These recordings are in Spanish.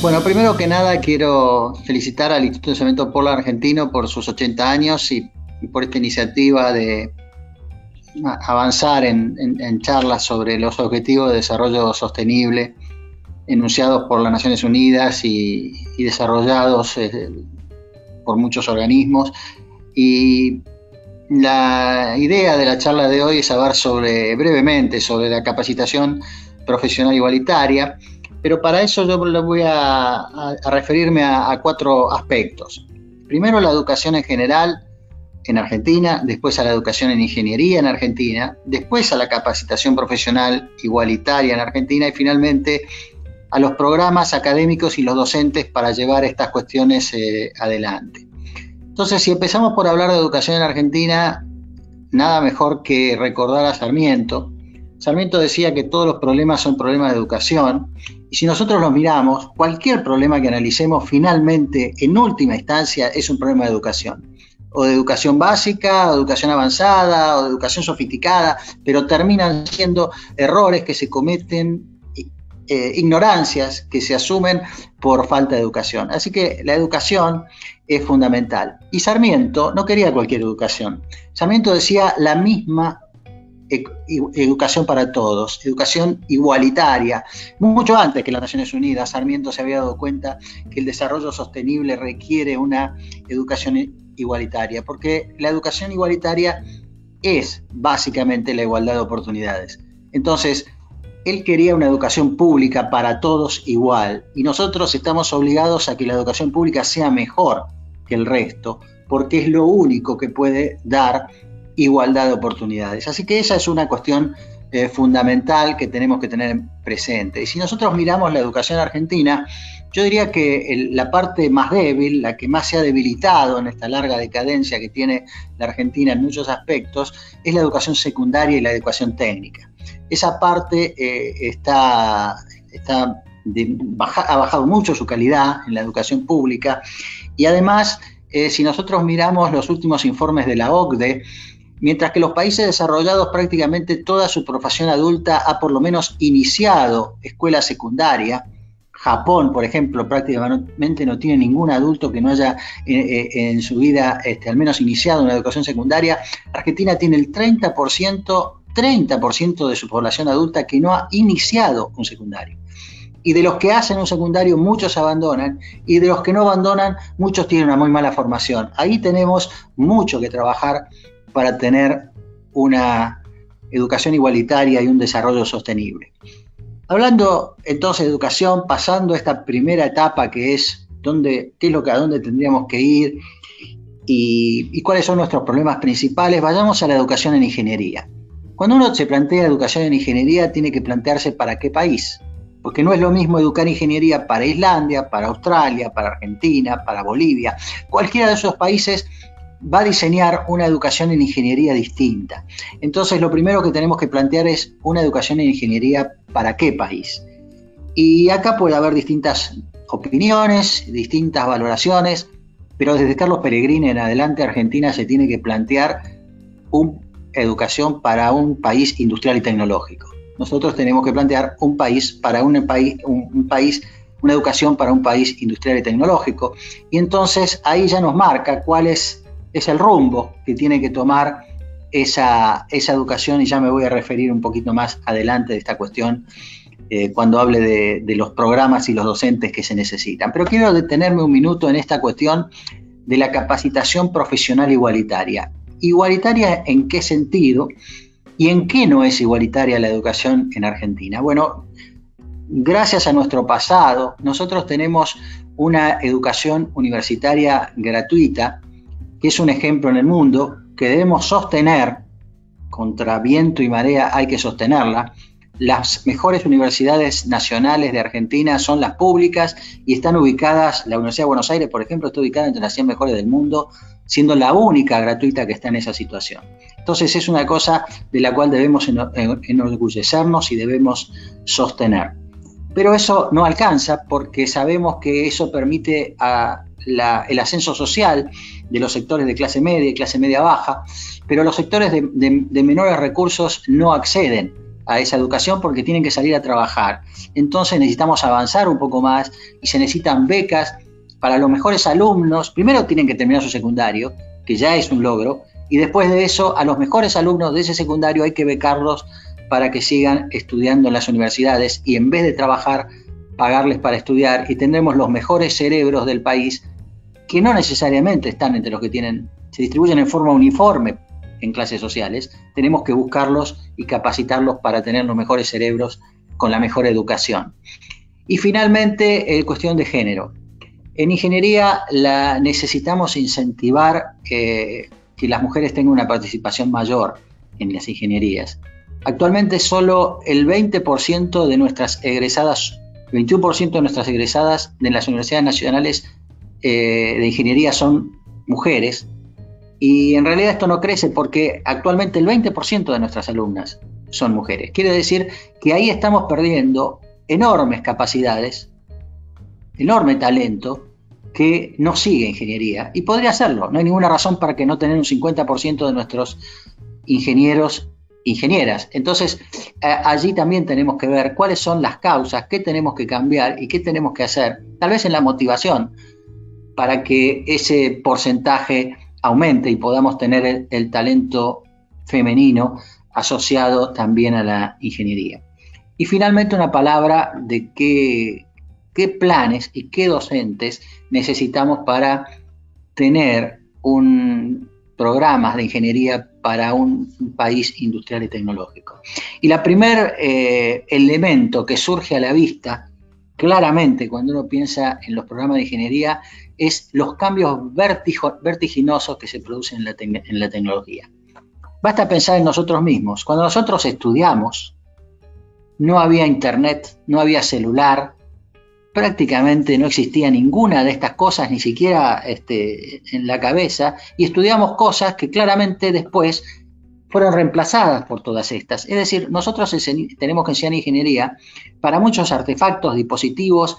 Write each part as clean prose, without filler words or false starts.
Bueno, primero que nada quiero felicitar al Instituto de Cemento Portland Argentino por sus 80 años y por esta iniciativa de avanzar en charlas sobre los objetivos de desarrollo sostenible enunciados por las Naciones Unidas y desarrollados por muchos organismos. Y la idea de la charla de hoy es hablar brevemente sobre la capacitación profesional igualitaria, pero para eso yo voy a referirme a cuatro aspectos. Primero, la educación en general en Argentina, después a la educación en ingeniería en Argentina, después a la capacitación profesional igualitaria en Argentina y finalmente a los programas académicos y los docentes para llevar estas cuestiones adelante. Entonces, si empezamos por hablar de educación en Argentina, nada mejor que recordar a Sarmiento. Sarmiento decía que todos los problemas son problemas de educación, y si nosotros los miramos, cualquier problema que analicemos finalmente, en última instancia, es un problema de educación. O de educación básica, o de educación avanzada, o de educación sofisticada, pero terminan siendo errores que se cometen, ignorancias que se asumen por falta de educación. Así que la educación es fundamental. Y Sarmiento no quería cualquier educación. Sarmiento decía la misma educación para todos, educación igualitaria. Mucho antes que las Naciones Unidas, Sarmiento se había dado cuenta que el desarrollo sostenible requiere una educación igualitaria, porque la educación igualitaria es básicamente la igualdad de oportunidades. Entonces, él quería una educación pública para todos igual, y nosotros estamos obligados a que la educación pública sea mejor que el resto, porque es lo único que puede dar igualdad de oportunidades. Así que esa es una cuestión fundamental que tenemos que tener presente. Y si nosotros miramos la educación argentina, yo diría que la parte más débil, la que más se ha debilitado en esta larga decadencia que tiene la Argentina en muchos aspectos, es la educación secundaria y la educación técnica. Esa parte ha bajado mucho su calidad en la educación pública, y además, si nosotros miramos los últimos informes de la OCDE, mientras que los países desarrollados prácticamente toda su profesión adulta ha por lo menos iniciado escuela secundaria. Japón, por ejemplo, prácticamente no tiene ningún adulto que no haya en su vida al menos iniciado una educación secundaria. Argentina tiene el 30% de su población adulta que no ha iniciado un secundario. Y de los que hacen un secundario, muchos abandonan, y de los que no abandonan, muchos tienen una muy mala formación. Ahí tenemos mucho que trabajar para tener una educación igualitaria y un desarrollo sostenible. Hablando entonces de educación, pasando a esta primera etapa que es a dónde tendríamos que ir y cuáles son nuestros problemas principales, vayamos a la educación en ingeniería. Cuando uno se plantea educación en ingeniería, tiene que plantearse para qué país, porque no es lo mismo educar ingeniería para Islandia, para Australia, para Argentina, para Bolivia. Cualquiera de esos países va a diseñar una educación en ingeniería distinta. Entonces, lo primero que tenemos que plantear es una educación en ingeniería para qué país. Y acá puede haber distintas opiniones, distintas valoraciones, pero desde Carlos Pellegrini en adelante, Argentina se tiene que plantear una educación para un país industrial y tecnológico. Nosotros tenemos que plantear una educación para un país industrial y tecnológico. Y entonces ahí ya nos marca cuál es el rumbo que tiene que tomar esa educación, y ya me voy a referir un poquito más adelante de esta cuestión cuando hable de los programas y los docentes que se necesitan. Pero quiero detenerme un minuto en esta cuestión de la capacitación profesional igualitaria. ¿Igualitaria en qué sentido? ¿Y en qué no es igualitaria la educación en Argentina? Bueno, gracias a nuestro pasado, nosotros tenemos una educación universitaria gratuita, que es un ejemplo en el mundo, que debemos sostener, contra viento y marea hay que sostenerla. Las mejores universidades nacionales de Argentina son las públicas y están ubicadas, la Universidad de Buenos Aires, por ejemplo, está ubicada entre las 100 mejores del mundo, siendo la única gratuita que está en esa situación. Entonces es una cosa de la cual debemos enorgullecernos y debemos sostener. Pero eso no alcanza, porque sabemos que eso permite el ascenso social de los sectores de clase media y clase media baja, pero los sectores de menores recursos no acceden a esa educación porque tienen que salir a trabajar. Entonces necesitamos avanzar un poco más y se necesitan becas para los mejores alumnos. Primero tienen que terminar su secundario, que ya es un logro, y después de eso a los mejores alumnos de ese secundario hay que becarlos para que sigan estudiando en las universidades y en vez de trabajar, pagarles para estudiar, y tendremos los mejores cerebros del país que no necesariamente están entre los que se distribuyen en forma uniforme en clases sociales. Tenemos que buscarlos y capacitarlos para tener los mejores cerebros con la mejor educación. Y finalmente, cuestión de género. En ingeniería necesitamos incentivar que las mujeres tengan una participación mayor en las ingenierías. Actualmente solo el 20% de nuestras egresadas, 21% de nuestras egresadas de las universidades nacionales de ingeniería son mujeres, y en realidad esto no crece porque actualmente el 20% de nuestras alumnas son mujeres. Quiere decir que ahí estamos perdiendo enormes capacidades, enorme talento que no sigue ingeniería, y podría hacerlo. No hay ninguna razón para que no tener un 50% de nuestros ingenieros, ingenieras. Entonces, allí también tenemos que ver cuáles son las causas, qué tenemos que cambiar y qué tenemos que hacer, tal vez en la motivación, para que ese porcentaje aumente y podamos tener el talento femenino asociado también a la ingeniería. Y finalmente una palabra de qué planes y qué docentes necesitamos para tener programas de ingeniería para un país industrial y tecnológico. Y el primer elemento que surge a la vista claramente cuando uno piensa en los programas de ingeniería es los cambios vertiginosos que se producen en la tecnología. Basta pensar en nosotros mismos. Cuando nosotros estudiamos, no había internet, no había celular, prácticamente no existía ninguna de estas cosas, ni siquiera en la cabeza, y estudiamos cosas que claramente después fueron reemplazadas por todas estas. Es decir, nosotros tenemos que enseñar ingeniería para muchos artefactos, dispositivos,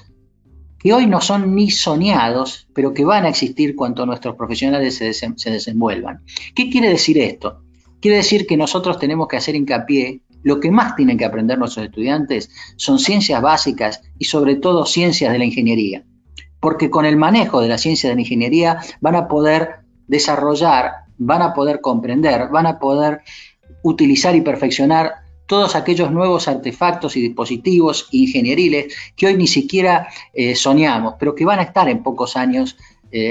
que hoy no son ni soñados, pero que van a existir cuando nuestros profesionales se desenvuelvan. ¿Qué quiere decir esto? Quiere decir que nosotros tenemos que hacer hincapié. Lo que más tienen que aprender nuestros estudiantes son ciencias básicas y sobre todo ciencias de la ingeniería, porque con el manejo de la ciencia de la ingeniería van a poder desarrollar, van a poder comprender, van a poder utilizar y perfeccionar todos aquellos nuevos artefactos y dispositivos ingenieriles que hoy ni siquiera soñamos, pero que van a estar en pocos años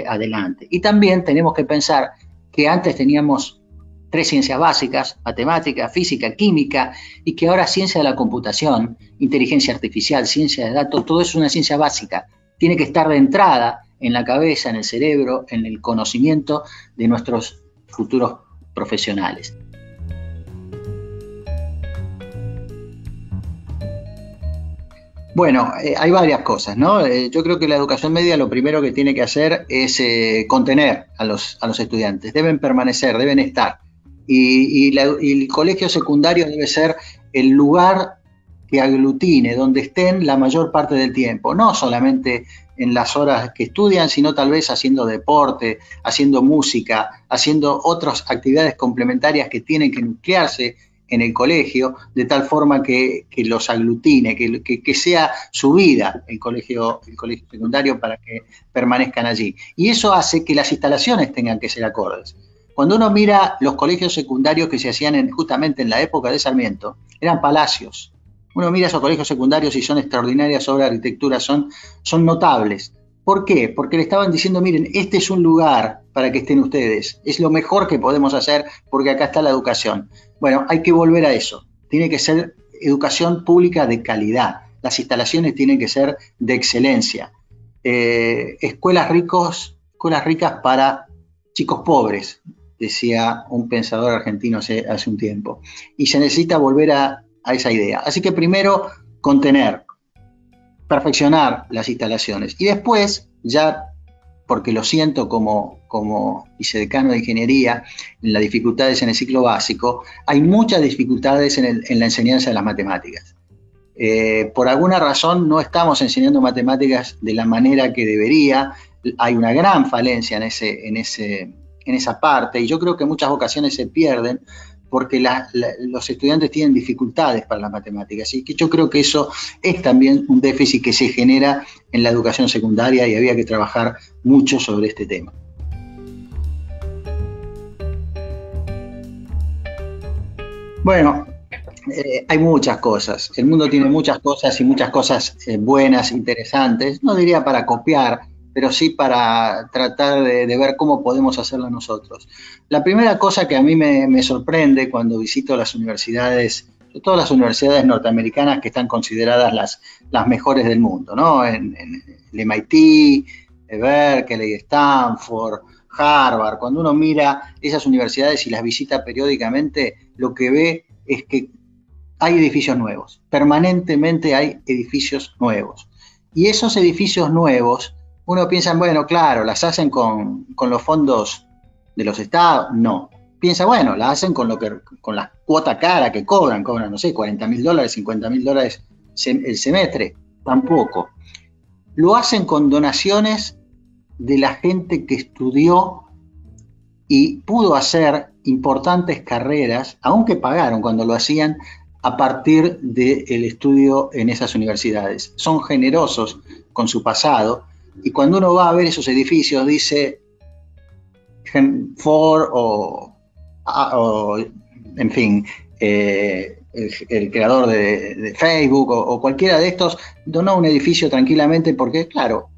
adelante. Y también tenemos que pensar que antes teníamos 3 ciencias básicas: matemática, física, química, y que ahora ciencia de la computación, inteligencia artificial, ciencia de datos, todo eso es una ciencia básica. Tiene que estar de entrada en la cabeza, en el cerebro, en el conocimiento de nuestros futuros profesionales. Bueno, hay varias cosas, ¿no? Yo creo que la educación media lo primero que tiene que hacer es contener a los estudiantes. Deben permanecer, deben estar. Y el colegio secundario debe ser el lugar que aglutine, donde estén la mayor parte del tiempo, no solamente en las horas que estudian, sino tal vez haciendo deporte, haciendo música, haciendo otras actividades complementarias que tienen que nuclearse en el colegio, de tal forma que los aglutine, que sea su vida el colegio secundario para que permanezcan allí. Y eso hace que las instalaciones tengan que ser acordes. Cuando uno mira los colegios secundarios que se hacían justamente en la época de Sarmiento, eran palacios. Uno mira esos colegios secundarios y son extraordinarias obras de arquitectura, son notables. ¿Por qué? Porque le estaban diciendo, miren, este es un lugar para que estén ustedes, es lo mejor que podemos hacer porque acá está la educación. Bueno, hay que volver a eso. Tiene que ser educación pública de calidad. Las instalaciones tienen que ser de excelencia. Escuelas ricas para chicos pobres, decía un pensador argentino hace un tiempo. Y se necesita volver a esa idea. Así que primero, contener, perfeccionar las instalaciones. Y después, ya porque lo siento como vicedecano de ingeniería, en las dificultades en el ciclo básico, hay muchas dificultades en la enseñanza de las matemáticas. Por alguna razón no estamos enseñando matemáticas de la manera que debería, hay una gran falencia en esa parte, y yo creo que en muchas ocasiones se pierden porque los estudiantes tienen dificultades para las matemáticas. Así que yo creo que eso es también un déficit que se genera en la educación secundaria y había que trabajar mucho sobre este tema. Bueno, hay muchas cosas. El mundo tiene muchas cosas y muchas cosas buenas, interesantes. No diría para copiar, pero sí para tratar de ver cómo podemos hacerlo nosotros. La primera cosa que a mí me sorprende cuando visito las universidades, todas las universidades norteamericanas que están consideradas las mejores del mundo, ¿no? En el MIT, Berkeley, Stanford, Harvard, cuando uno mira esas universidades y las visita periódicamente, lo que ve es que hay edificios nuevos, permanentemente hay edificios nuevos. Y esos edificios nuevos, uno piensa, bueno, claro, las hacen con los fondos de los estados, no. Piensa, bueno, las hacen con la cuota cara que cobran, no sé, $40.000, $50.000 el semestre, tampoco. Lo hacen con donaciones de la gente que estudió y pudo hacer importantes carreras, aunque pagaron cuando lo hacían, a partir del estudio en esas universidades. Son generosos con su pasado y cuando uno va a ver esos edificios dice Ford o en fin, el creador de Facebook o cualquiera de estos donó un edificio tranquilamente porque, claro,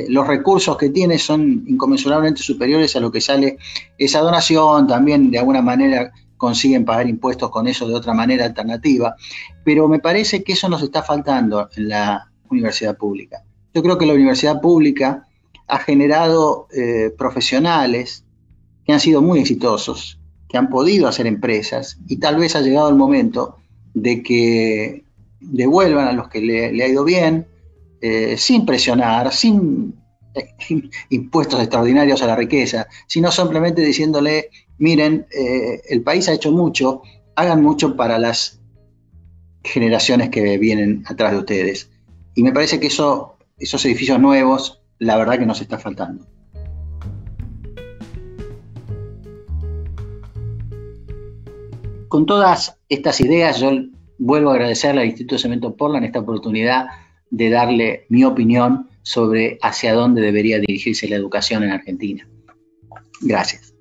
los recursos que tiene son inconmensurablemente superiores a lo que sale esa donación, también de alguna manera consiguen pagar impuestos con eso de otra manera alternativa, pero me parece que eso nos está faltando en la universidad pública. Yo creo que la universidad pública ha generado profesionales que han sido muy exitosos, que han podido hacer empresas y tal vez ha llegado el momento de que devuelvan a los que le ha ido bien, sin presionar, sin impuestos extraordinarios a la riqueza, sino simplemente diciéndole, miren, el país ha hecho mucho, hagan mucho para las generaciones que vienen atrás de ustedes. Y me parece que esos edificios nuevos, la verdad que nos está faltando. Con todas estas ideas, yo vuelvo a agradecerle al Instituto Cemento Portland esta oportunidad de darle mi opinión sobre hacia dónde debería dirigirse la educación en Argentina. Gracias.